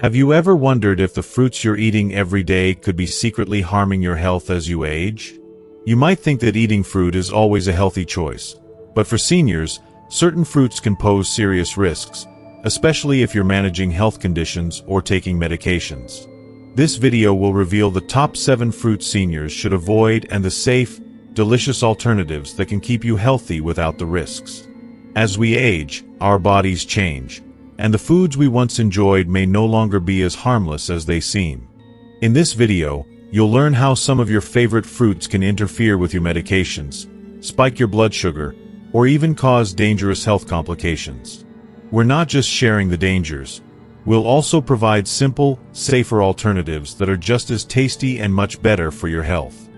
Have you ever wondered if the fruits you're eating every day could be secretly harming your health as you age? You might think that eating fruit is always a healthy choice, but for seniors, certain fruits can pose serious risks, especially if you're managing health conditions or taking medications. This video will reveal the top 7 fruits seniors should avoid and the safe, delicious alternatives that can keep you healthy without the risks. As we age, our bodies change, and the foods we once enjoyed may no longer be as harmless as they seem. In this video, you'll learn how some of your favorite fruits can interfere with your medications, spike your blood sugar, or even cause dangerous health complications. We're not just sharing the dangers. We'll also provide simple, safer alternatives that are just as tasty and much better for your health.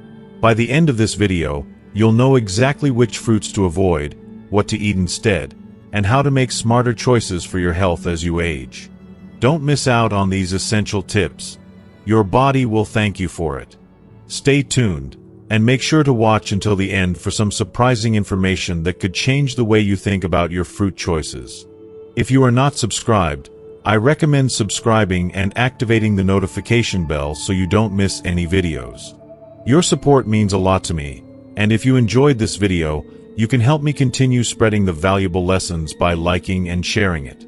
By the end of this video, you'll know exactly which fruits to avoid, what to eat instead, and how to make smarter choices for your health as you age. Don't miss out on these essential tips. Your body will thank you for it. Stay tuned, and make sure to watch until the end for some surprising information that could change the way you think about your fruit choices. If you are not subscribed, I recommend subscribing and activating the notification bell so you don't miss any videos. Your support means a lot to me, and if you enjoyed this video, you can help me continue spreading the valuable lessons by liking and sharing it.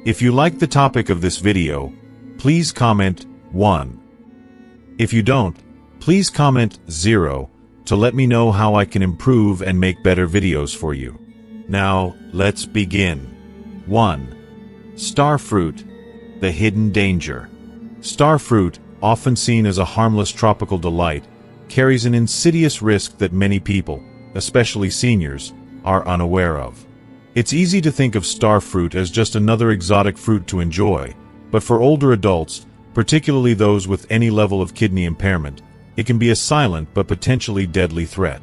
If you like the topic of this video, please comment 1. If you don't, please comment 0 to let me know how I can improve and make better videos for you. Now, let's begin. 1. Star fruit, the hidden danger. Star fruit, often seen as a harmless tropical delight, carries an insidious risk that many people, especially seniors, are unaware of. It's easy to think of star fruit as just another exotic fruit to enjoy, but for older adults, particularly those with any level of kidney impairment, it can be a silent but potentially deadly threat.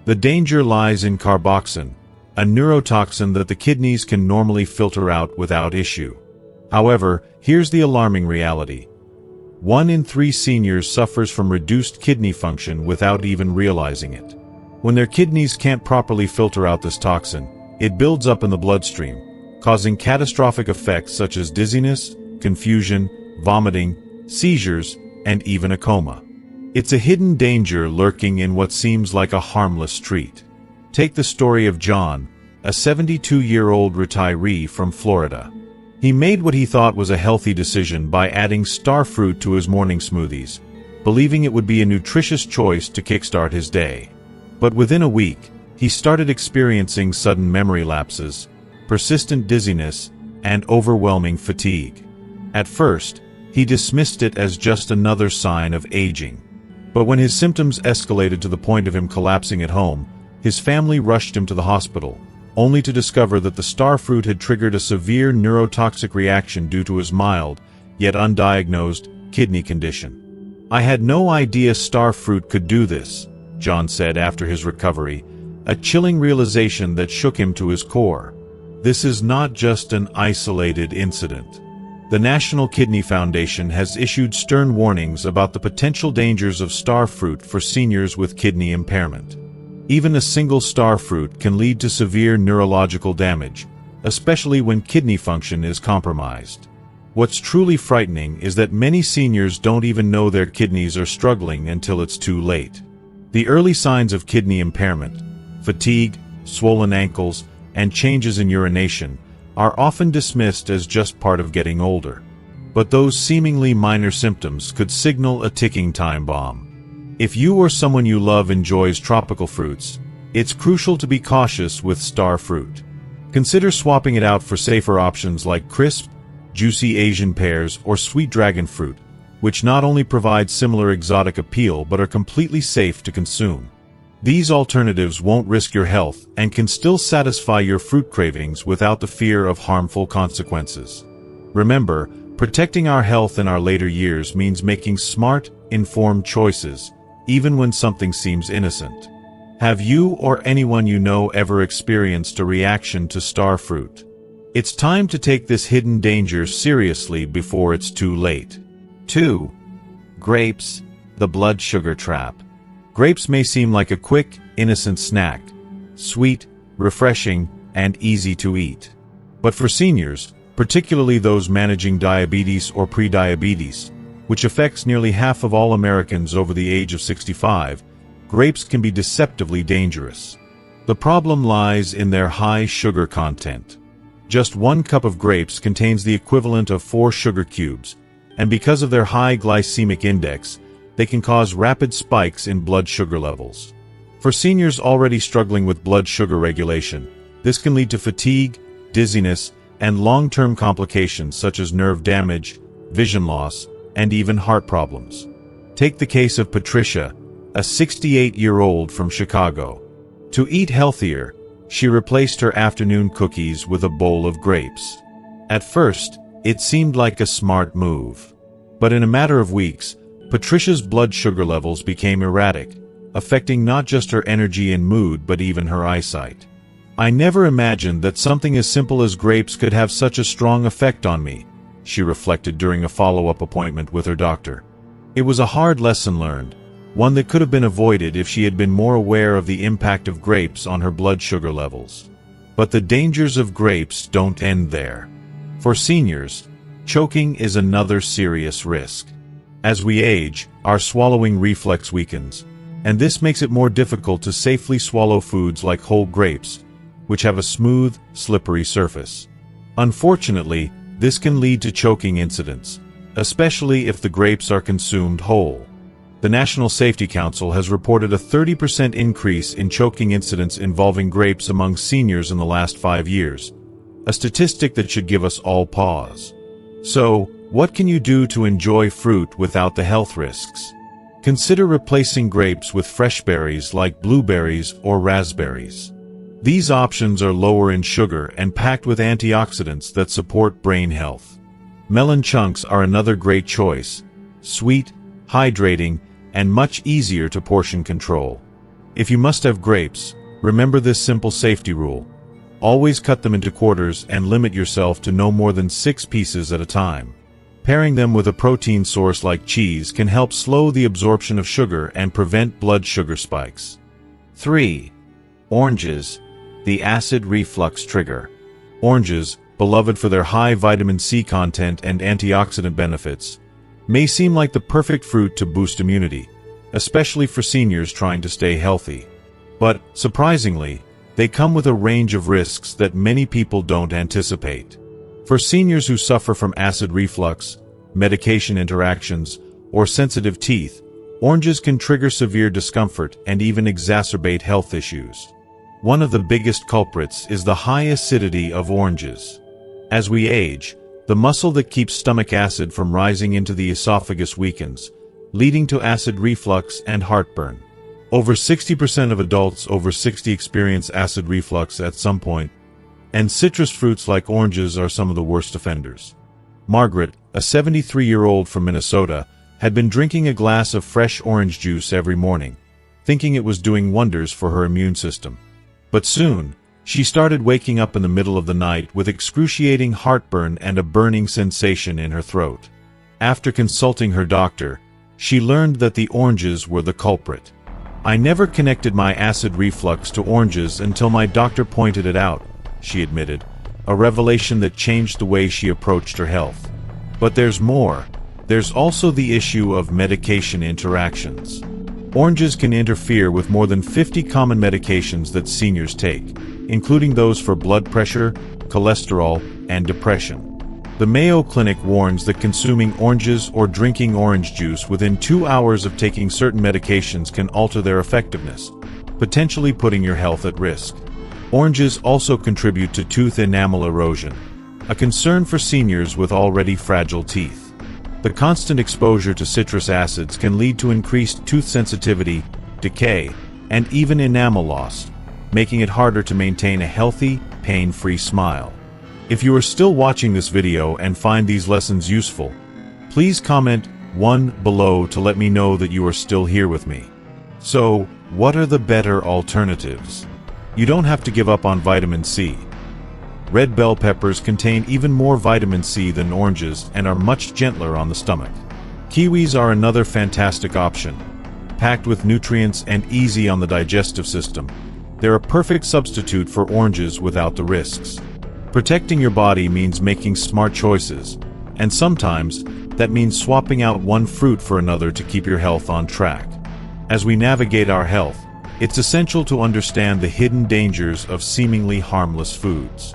The danger lies in carboxin, a neurotoxin that the kidneys can normally filter out without issue. However, here's the alarming reality. 1 in 3 seniors suffers from reduced kidney function without even realizing it. When their kidneys can't properly filter out this toxin, it builds up in the bloodstream, causing catastrophic effects such as dizziness, confusion, vomiting, seizures, and even a coma. It's a hidden danger lurking in what seems like a harmless treat. Take the story of John, a 72-year-old retiree from Florida. He made what he thought was a healthy decision by adding star fruit to his morning smoothies, believing it would be a nutritious choice to kickstart his day. But within a week, he started experiencing sudden memory lapses, persistent dizziness, and overwhelming fatigue. At first, he dismissed it as just another sign of aging. But when his symptoms escalated to the point of him collapsing at home, his family rushed him to the hospital, only to discover that the star fruit had triggered a severe neurotoxic reaction due to his mild, yet undiagnosed, kidney condition. "I had no idea star fruit could do this," John said after his recovery, a chilling realization that shook him to his core. This is not just an isolated incident. The National Kidney Foundation has issued stern warnings about the potential dangers of star fruit for seniors with kidney impairment. Even a single star fruit can lead to severe neurological damage, especially when kidney function is compromised. What's truly frightening is that many seniors don't even know their kidneys are struggling until it's too late. The early signs of kidney impairment, fatigue, swollen ankles, and changes in urination, are often dismissed as just part of getting older. But those seemingly minor symptoms could signal a ticking time bomb. If you or someone you love enjoys tropical fruits, it's crucial to be cautious with star fruit. Consider swapping it out for safer options like crisp, juicy Asian pears or sweet dragon fruit, which not only provide similar exotic appeal but are completely safe to consume. These alternatives won't risk your health and can still satisfy your fruit cravings without the fear of harmful consequences. Remember, protecting our health in our later years means making smart, informed choices, even when something seems innocent. Have you or anyone you know ever experienced a reaction to star fruit? It's time to take this hidden danger seriously before it's too late. 2. Grapes, the blood sugar trap. Grapes may seem like a quick, innocent snack, sweet, refreshing, and easy to eat. But for seniors, particularly those managing diabetes or prediabetes, which affects nearly half of all Americans over the age of 65. Grapes can be deceptively dangerous. The problem lies in their high sugar content. Just 1 cup of grapes contains the equivalent of 4 sugar cubes, and because of their high glycemic index, they can cause rapid spikes in blood sugar levels. For seniors already struggling with blood sugar regulation, this can lead to fatigue, dizziness, and long-term complications such as nerve damage, vision loss, and even heart problems. Take the case of Patricia, a 68-year-old from Chicago. To eat healthier, she replaced her afternoon cookies with a bowl of grapes. At first, it seemed like a smart move. But in a matter of weeks, Patricia's blood sugar levels became erratic, affecting not just her energy and mood but even her eyesight. "I never imagined that something as simple as grapes could have such a strong effect on me," she reflected during a follow-up appointment with her doctor. It was a hard lesson learned, one that could have been avoided if she had been more aware of the impact of grapes on her blood sugar levels. But the dangers of grapes don't end there. For seniors, choking is another serious risk. As we age, our swallowing reflex weakens, and this makes it more difficult to safely swallow foods like whole grapes, which have a smooth, slippery surface. Unfortunately, this can lead to choking incidents, especially if the grapes are consumed whole. The National Safety Council has reported a 30% increase in choking incidents involving grapes among seniors in the last 5 years, a statistic that should give us all pause. So, what can you do to enjoy fruit without the health risks? Consider replacing grapes with fresh berries like blueberries or raspberries. These options are lower in sugar and packed with antioxidants that support brain health. Melon chunks are another great choice, sweet, hydrating, and much easier to portion control. If you must have grapes, remember this simple safety rule. Always cut them into quarters and limit yourself to no more than 6 pieces at a time. Pairing them with a protein source like cheese can help slow the absorption of sugar and prevent blood sugar spikes. 3. Oranges, the acid reflux trigger. Oranges, beloved for their high vitamin C content and antioxidant benefits, may seem like the perfect fruit to boost immunity, especially for seniors trying to stay healthy. But, surprisingly, they come with a range of risks that many people don't anticipate. For seniors who suffer from acid reflux, medication interactions, or sensitive teeth, oranges can trigger severe discomfort and even exacerbate health issues. One of the biggest culprits is the high acidity of oranges. As we age, the muscle that keeps stomach acid from rising into the esophagus weakens, leading to acid reflux and heartburn. Over 60% of adults over 60 experience acid reflux at some point, and citrus fruits like oranges are some of the worst offenders. Margaret, a 73-year-old from Minnesota, had been drinking a glass of fresh orange juice every morning, thinking it was doing wonders for her immune system. But soon, she started waking up in the middle of the night with excruciating heartburn and a burning sensation in her throat. After consulting her doctor, she learned that the oranges were the culprit. "I never connected my acid reflux to oranges until my doctor pointed it out," she admitted, a revelation that changed the way she approached her health. But there's more. There's also the issue of medication interactions. Oranges can interfere with more than 50 common medications that seniors take, including those for blood pressure, cholesterol, and depression. The Mayo Clinic warns that consuming oranges or drinking orange juice within 2 hours of taking certain medications can alter their effectiveness, potentially putting your health at risk. Oranges also contribute to tooth enamel erosion, a concern for seniors with already fragile teeth. The constant exposure to citrus acids can lead to increased tooth sensitivity, decay, and even enamel loss, making it harder to maintain a healthy, pain-free smile. If you are still watching this video and find these lessons useful, please comment 1 below to let me know that you are still here with me. So, what are the better alternatives? You don't have to give up on vitamin C. Red bell peppers contain even more vitamin C than oranges and are much gentler on the stomach. Kiwis are another fantastic option. Packed with nutrients and easy on the digestive system, they're a perfect substitute for oranges without the risks. Protecting your body means making smart choices, and sometimes that means swapping out one fruit for another to keep your health on track. As we navigate our health, it's essential to understand the hidden dangers of seemingly harmless foods.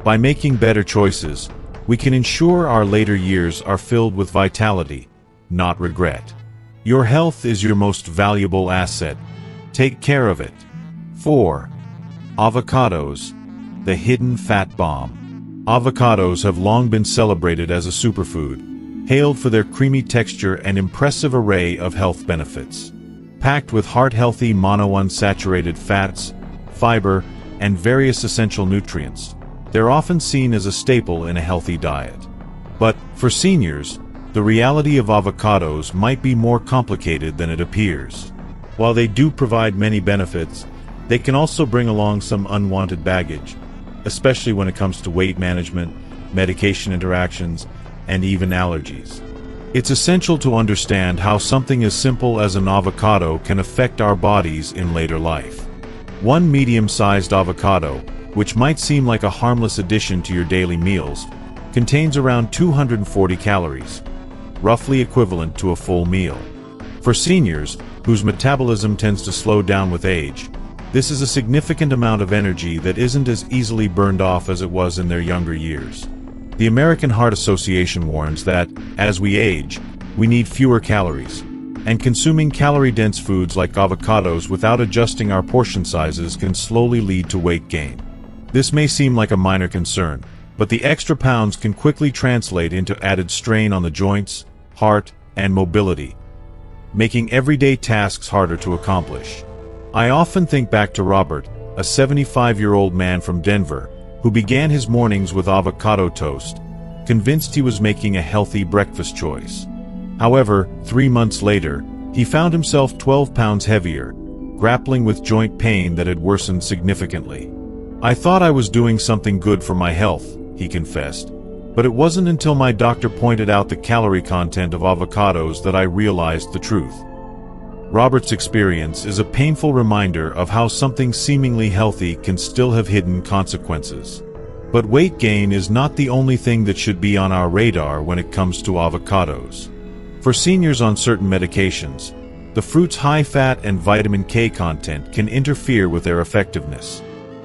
By making better choices, we can ensure our later years are filled with vitality, not regret. Your health is your most valuable asset. Take care of it. 4. Avocados, the hidden fat bomb. Avocados have long been celebrated as a superfood, hailed for their creamy texture and impressive array of health benefits. Packed with heart-healthy monounsaturated fats, fiber, and various essential nutrients, they're often seen as a staple in a healthy diet. But, for seniors, the reality of avocados might be more complicated than it appears. While they do provide many benefits, they can also bring along some unwanted baggage, especially when it comes to weight management, medication interactions, and even allergies. It's essential to understand how something as simple as an avocado can affect our bodies in later life. One medium-sized avocado, which might seem like a harmless addition to your daily meals, contains around 240 calories, roughly equivalent to a full meal. For seniors, whose metabolism tends to slow down with age, this is a significant amount of energy that isn't as easily burned off as it was in their younger years. The American Heart Association warns that, as we age, we need fewer calories, and consuming calorie-dense foods like avocados without adjusting our portion sizes can slowly lead to weight gain. This may seem like a minor concern, but the extra pounds can quickly translate into added strain on the joints, heart, and mobility, making everyday tasks harder to accomplish. I often think back to Robert, a 75-year-old man from Denver, who began his mornings with avocado toast, convinced he was making a healthy breakfast choice. However, 3 months later, he found himself 12 pounds heavier, grappling with joint pain that had worsened significantly. "I thought I was doing something good for my health," he confessed, "but it wasn't until my doctor pointed out the calorie content of avocados that I realized the truth." Robert's experience is a painful reminder of how something seemingly healthy can still have hidden consequences. But weight gain is not the only thing that should be on our radar when it comes to avocados. For seniors on certain medications, the fruit's high fat and vitamin K content can interfere with their effectiveness.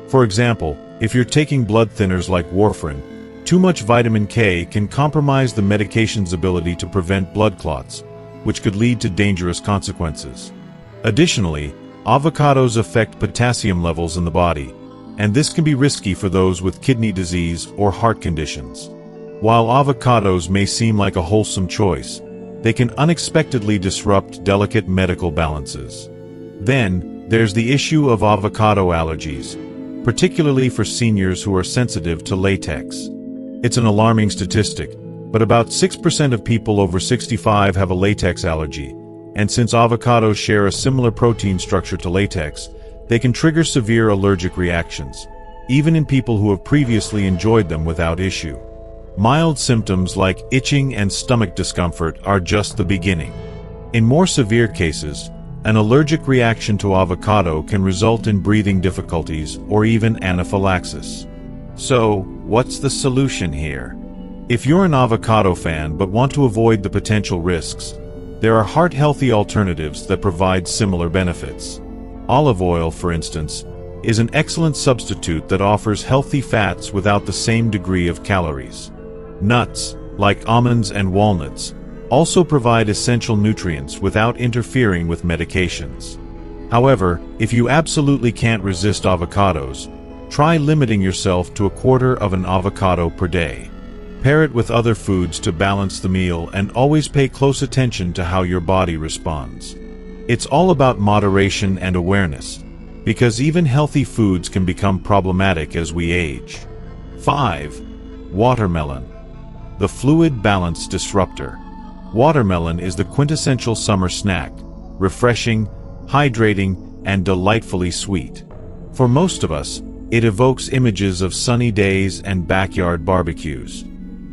For example, if you're taking blood thinners like warfarin, too much vitamin K can compromise the medication's ability to prevent blood clots, which could lead to dangerous consequences. Additionally, avocados affect potassium levels in the body, and this can be risky for those with kidney disease or heart conditions. While avocados may seem like a wholesome choice, they can unexpectedly disrupt delicate medical balances. Then, there's the issue of avocado allergies, particularly for seniors who are sensitive to latex. It's an alarming statistic, but about 6% of people over 65 have a latex allergy, and since avocados share a similar protein structure to latex, they can trigger severe allergic reactions, even in people who have previously enjoyed them without issue. Mild symptoms like itching and stomach discomfort are just the beginning. In more severe cases, an allergic reaction to avocado can result in breathing difficulties or even anaphylaxis. So, what's the solution here? If you're an avocado fan but want to avoid the potential risks, there are heart-healthy alternatives that provide similar benefits. Olive oil, for instance, is an excellent substitute that offers healthy fats without the same degree of calories. Nuts, like almonds and walnuts, also provide essential nutrients without interfering with medications. However, if you absolutely can't resist avocados, try limiting yourself to a quarter of an avocado per day. Pair it with other foods to balance the meal and always pay close attention to how your body responds. It's all about moderation and awareness, because even healthy foods can become problematic as we age. 5. Watermelon, the fluid balance disruptor. Watermelon is the quintessential summer snack, refreshing, hydrating, and delightfully sweet. For most of us, it evokes images of sunny days and backyard barbecues.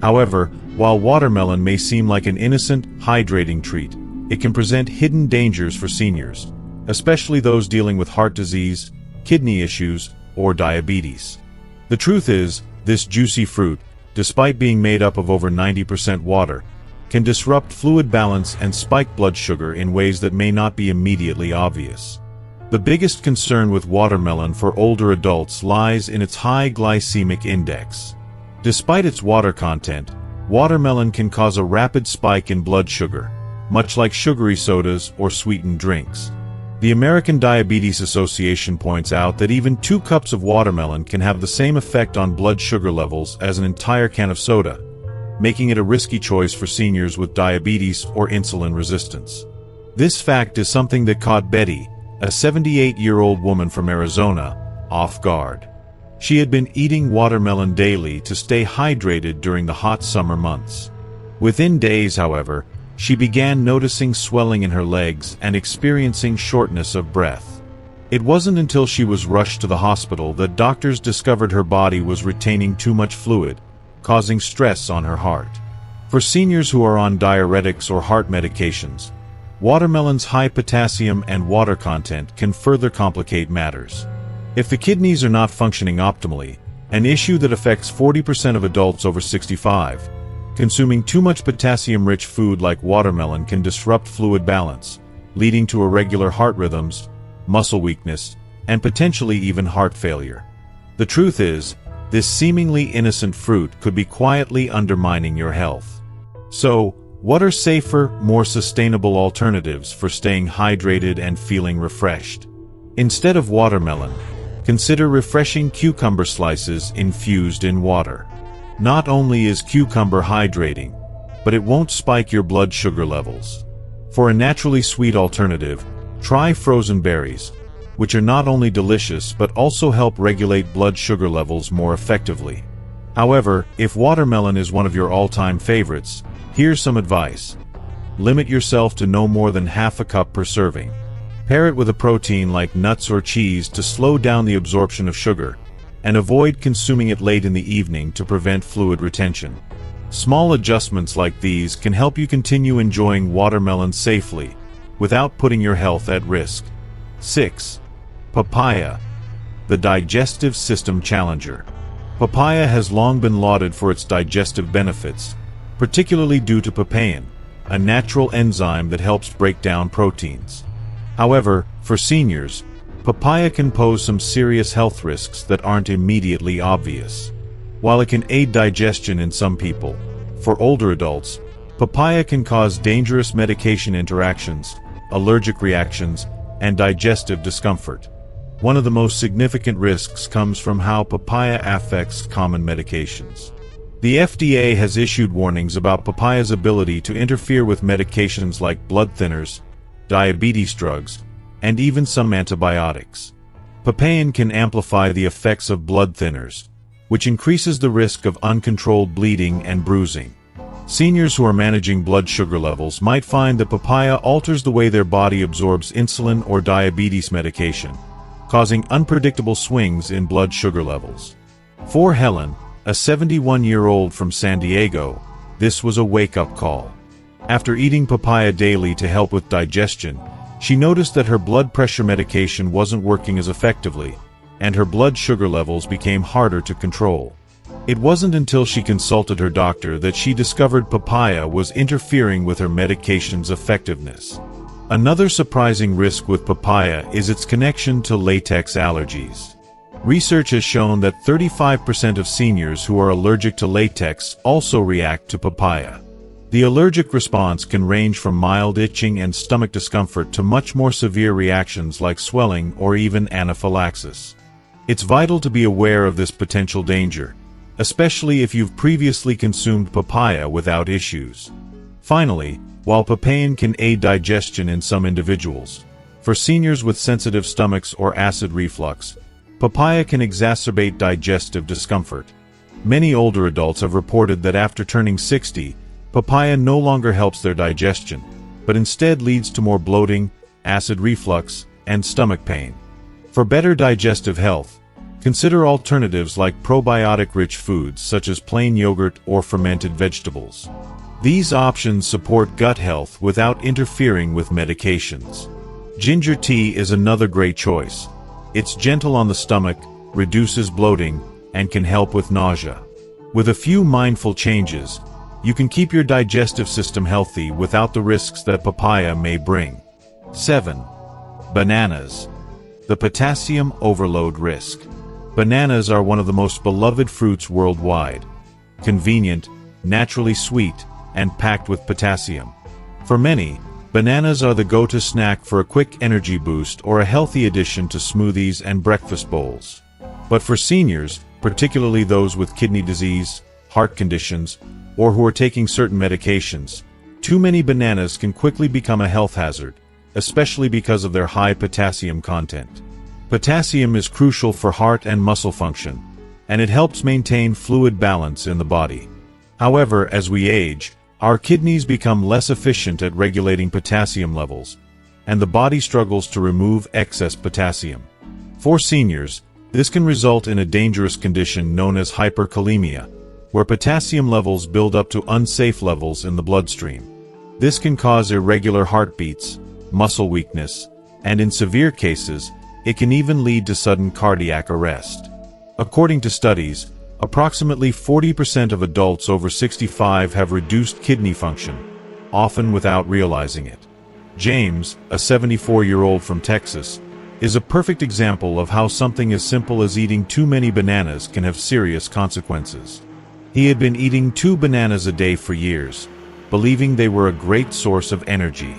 However, while watermelon may seem like an innocent, hydrating treat, it can present hidden dangers for seniors, especially those dealing with heart disease, kidney issues, or diabetes. The truth is, This juicy fruit, despite being made up of over 90% water, can disrupt fluid balance and spike blood sugar in ways that may not be immediately obvious. The biggest concern with watermelon for older adults lies in its high glycemic index. Despite its water content, watermelon can cause a rapid spike in blood sugar, much like sugary sodas or sweetened drinks. The American Diabetes Association points out that even 2 cups of watermelon can have the same effect on blood sugar levels as an entire can of soda, making it a risky choice for seniors with diabetes or insulin resistance. This fact is something that caught Betty, a 78-year-old woman from Arizona, off guard. She had been eating watermelon daily to stay hydrated during the hot summer months. Within days, however, she began noticing swelling in her legs and experiencing shortness of breath. It wasn't until she was rushed to the hospital that doctors discovered her body was retaining too much fluid, causing stress on her heart. For seniors who are on diuretics or heart medications, watermelon's high potassium and water content can further complicate matters. If the kidneys are not functioning optimally, an issue that affects 40% of adults over 65, consuming too much potassium-rich food like watermelon can disrupt fluid balance, leading to irregular heart rhythms, muscle weakness, and potentially even heart failure. The truth is, this seemingly innocent fruit could be quietly undermining your health. So, what are safer, more sustainable alternatives for staying hydrated and feeling refreshed? Instead of watermelon, consider refreshing cucumber slices infused in water. Not only is cucumber hydrating, but it won't spike your blood sugar levels. For a naturally sweet alternative, try frozen berries, which are not only delicious but also help regulate blood sugar levels more effectively. However, if watermelon is one of your all-time favorites, here's some advice. Limit yourself to no more than half a cup per serving. Pair it with a protein like nuts or cheese to slow down the absorption of sugar, and avoid consuming it late in the evening to prevent fluid retention. Small adjustments like these can help you continue enjoying watermelon safely, without putting your health at risk. 6. Papaya, the digestive system challenger. Papaya has long been lauded for its digestive benefits, particularly due to papain, a natural enzyme that helps break down proteins. However, for seniors, papaya can pose some serious health risks that aren't immediately obvious. While it can aid digestion in some people, for older adults, papaya can cause dangerous medication interactions, allergic reactions, and digestive discomfort. One of the most significant risks comes from how papaya affects common medications. The FDA has issued warnings about papaya's ability to interfere with medications like blood thinners, diabetes drugs, and even some antibiotics. Papain can amplify the effects of blood thinners, which increases the risk of uncontrolled bleeding and bruising. Seniors who are managing blood sugar levels might find that papaya alters the way their body absorbs insulin or diabetes medication, causing unpredictable swings in blood sugar levels. For Helen, a 71-year-old from San Diego, this was a wake-up call. After eating papaya daily to help with digestion, she noticed that her blood pressure medication wasn't working as effectively, and her blood sugar levels became harder to control. It wasn't until she consulted her doctor that she discovered papaya was interfering with her medication's effectiveness. Another surprising risk with papaya is its connection to latex allergies. Research has shown that 35% of seniors who are allergic to latex also react to papaya. The allergic response can range from mild itching and stomach discomfort to much more severe reactions like swelling or even anaphylaxis. It's vital to be aware of this potential danger, especially if you've previously consumed papaya without issues. Finally, while papain can aid digestion in some individuals, for seniors with sensitive stomachs or acid reflux, papaya can exacerbate digestive discomfort. Many older adults have reported that after turning 60, papaya no longer helps their digestion, but instead leads to more bloating, acid reflux, and stomach pain. For better digestive health, consider alternatives like probiotic-rich foods such as plain yogurt or fermented vegetables. These options support gut health without interfering with medications. Ginger tea is another great choice. It's gentle on the stomach, reduces bloating, and can help with nausea. With a few mindful changes, you can keep your digestive system healthy without the risks that papaya may bring. 7. Bananas. The potassium overload risk. Bananas are one of the most beloved fruits worldwide. Convenient, naturally sweet, and packed with potassium. For many, bananas are the go-to snack for a quick energy boost or a healthy addition to smoothies and breakfast bowls. But for seniors, particularly those with kidney disease, heart conditions, or who are taking certain medications, too many bananas can quickly become a health hazard, especially because of their high potassium content. Potassium is crucial for heart and muscle function, and it helps maintain fluid balance in the body. However, as we age, our kidneys become less efficient at regulating potassium levels, and the body struggles to remove excess potassium. For seniors, this can result in a dangerous condition known as hyperkalemia, where potassium levels build up to unsafe levels in the bloodstream. This can cause irregular heartbeats, muscle weakness, and in severe cases, it can even lead to sudden cardiac arrest. According to studies, approximately 40% of adults over 65 have reduced kidney function, often without realizing it. James, a 74-year-old from Texas, is a perfect example of how something as simple as eating too many bananas can have serious consequences. He had been eating 2 bananas a day for years, believing they were a great source of energy.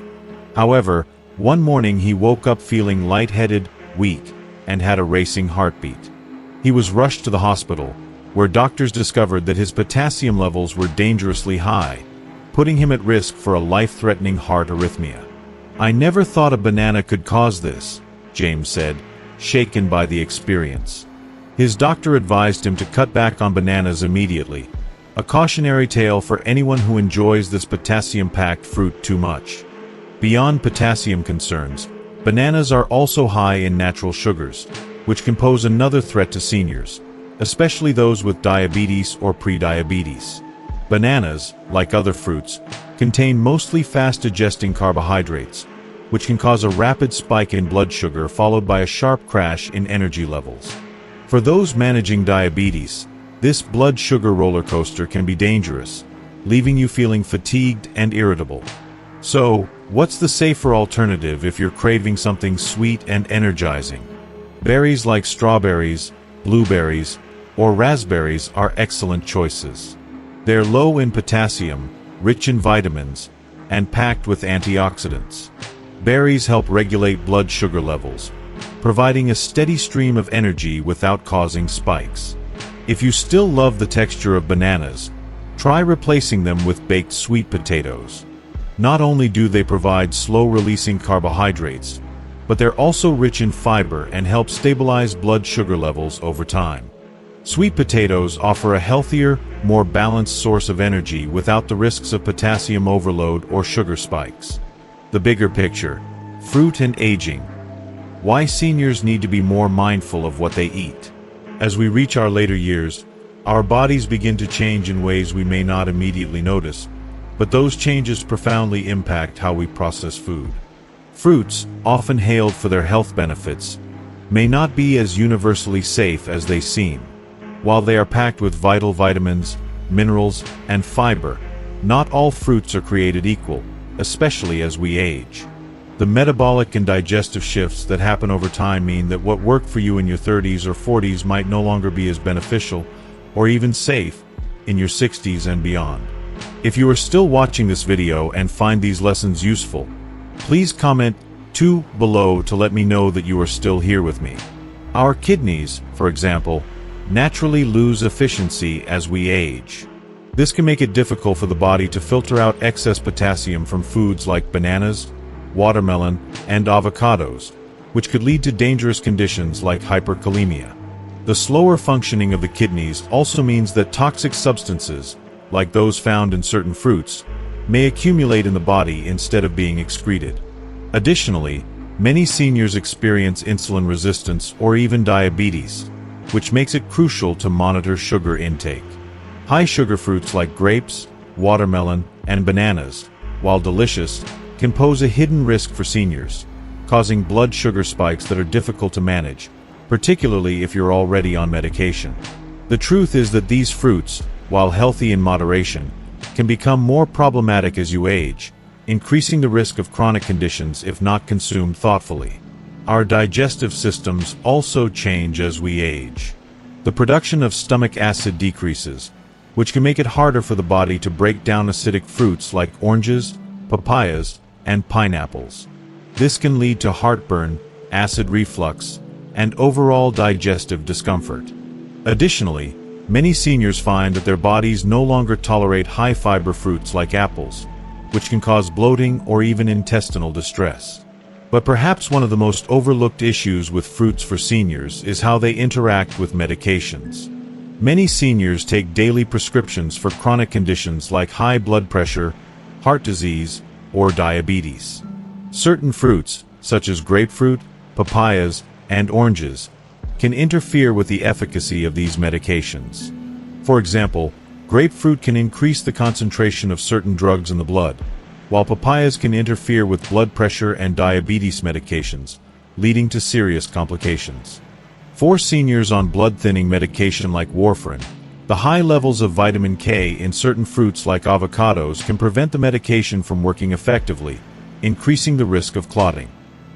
However, one morning he woke up feeling lightheaded, weak, and had a racing heartbeat. He was rushed to the hospital, where doctors discovered that his potassium levels were dangerously high, putting him at risk for a life-threatening heart arrhythmia. "I never thought a banana could cause this," James said, shaken by the experience. His doctor advised him to cut back on bananas immediately, a cautionary tale for anyone who enjoys this potassium-packed fruit too much. Beyond potassium concerns, bananas are also high in natural sugars, which can pose another threat to seniors, especially those with diabetes or prediabetes. Bananas, like other fruits, contain mostly fast-digesting carbohydrates, which can cause a rapid spike in blood sugar followed by a sharp crash in energy levels. For those managing diabetes, this blood sugar roller coaster can be dangerous, leaving you feeling fatigued and irritable. So, what's the safer alternative if you're craving something sweet and energizing? Berries like strawberries, blueberries, or raspberries are excellent choices. They're low in potassium, rich in vitamins, and packed with antioxidants. Berries help regulate blood sugar levels, providing a steady stream of energy without causing spikes. If you still love the texture of bananas, try replacing them with baked sweet potatoes. Not only do they provide slow-releasing carbohydrates, but they're also rich in fiber and help stabilize blood sugar levels over time. Sweet potatoes offer a healthier, more balanced source of energy without the risks of potassium overload or sugar spikes. The bigger picture: fruit and aging. Why seniors need to be more mindful of what they eat. As we reach our later years, our bodies begin to change in ways we may not immediately notice, but those changes profoundly impact how we process food. Fruits, often hailed for their health benefits, may not be as universally safe as they seem. While they are packed with vital vitamins, minerals, and fiber, not all fruits are created equal, especially as we age. The metabolic and digestive shifts that happen over time mean that what worked for you in your 30s or 40s might no longer be as beneficial, or even safe, in your 60s and beyond. If you are still watching this video and find these lessons useful, please comment 2 below to let me know that you are still here with me. Our kidneys, for example, naturally lose efficiency as we age. This can make it difficult for the body to filter out excess potassium from foods like bananas, watermelon, and avocados, which could lead to dangerous conditions like hyperkalemia. The slower functioning of the kidneys also means that toxic substances, like those found in certain fruits, may accumulate in the body instead of being excreted. Additionally, many seniors experience insulin resistance or even diabetes, which makes it crucial to monitor sugar intake. High sugar fruits like grapes, watermelon, and bananas, while delicious, can pose a hidden risk for seniors, causing blood sugar spikes that are difficult to manage, particularly if you're already on medication. The The truth is that these fruits, while healthy in moderation, can become more problematic as you age, increasing the risk of chronic conditions if not consumed thoughtfully. Our digestive systems also change as we age. The production of stomach acid decreases, which can make it harder for the body to break down acidic fruits like oranges, papayas, and pineapples. This can lead to heartburn, acid reflux, and overall digestive discomfort. Additionally, many seniors find that their bodies no longer tolerate high-fiber fruits like apples, which can cause bloating or even intestinal distress. But perhaps one of the most overlooked issues with fruits for seniors is how they interact with medications. Many seniors take daily prescriptions for chronic conditions like high blood pressure, heart disease, or diabetes. Certain fruits, such as grapefruit, papayas, and oranges, can interfere with the efficacy of these medications. For example, grapefruit can increase the concentration of certain drugs in the blood, while papayas can interfere with blood pressure and diabetes medications, leading to serious complications. For seniors on blood-thinning medication like warfarin, the high levels of vitamin K in certain fruits like avocados can prevent the medication from working effectively, increasing the risk of clotting.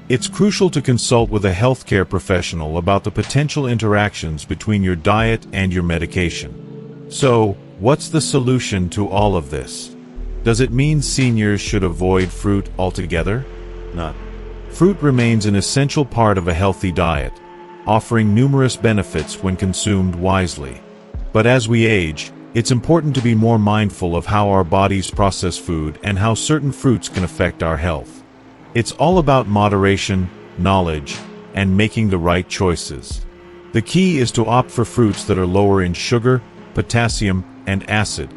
It's crucial to consult with a healthcare professional about the potential interactions between your diet and your medication. So, what's the solution to all of this? Does it mean seniors should avoid fruit altogether? No. Fruit remains an essential part of a healthy diet, offering numerous benefits when consumed wisely. But as we age, it's important to be more mindful of how our bodies process food and how certain fruits can affect our health. It's all about moderation, knowledge, and making the right choices. The key is to opt for fruits that are lower in sugar, potassium, and acid,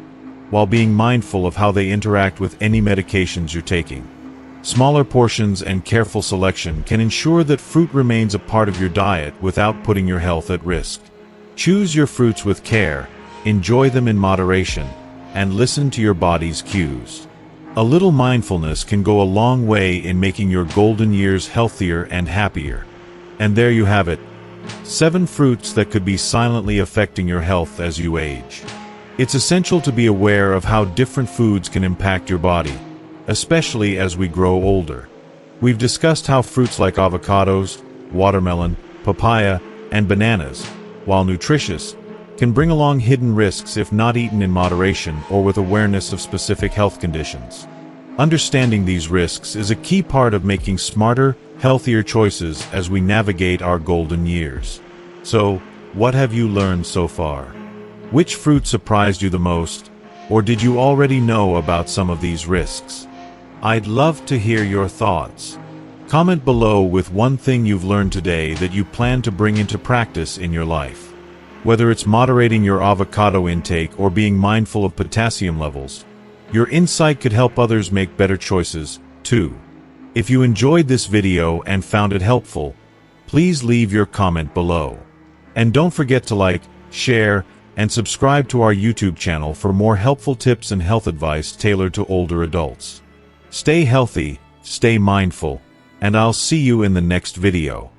while being mindful of how they interact with any medications you're taking. Smaller portions and careful selection can ensure that fruit remains a part of your diet without putting your health at risk. Choose your fruits with care, enjoy them in moderation, and listen to your body's cues. A little mindfulness can go a long way in making your golden years healthier and happier. And there you have it, 7 fruits that could be silently affecting your health as you age. It's essential to be aware of how different foods can impact your body, especially as we grow older. We've discussed how fruits like avocados, watermelon, papaya, and bananas, while nutritious, can bring along hidden risks if not eaten in moderation or with awareness of specific health conditions. Understanding these risks is a key part of making smarter, healthier choices as we navigate our golden years. So, what have you learned so far? Which fruit surprised you the most, or did you already know about some of these risks? I'd love to hear your thoughts. Comment below with one thing you've learned today that you plan to bring into practice in your life. Whether it's moderating your avocado intake or being mindful of potassium levels, your insight could help others make better choices, too. If you enjoyed this video and found it helpful, please leave your comment below. And don't forget to like, share, and subscribe to our YouTube channel for more helpful tips and health advice tailored to older adults. Stay healthy, stay mindful, and I'll see you in the next video.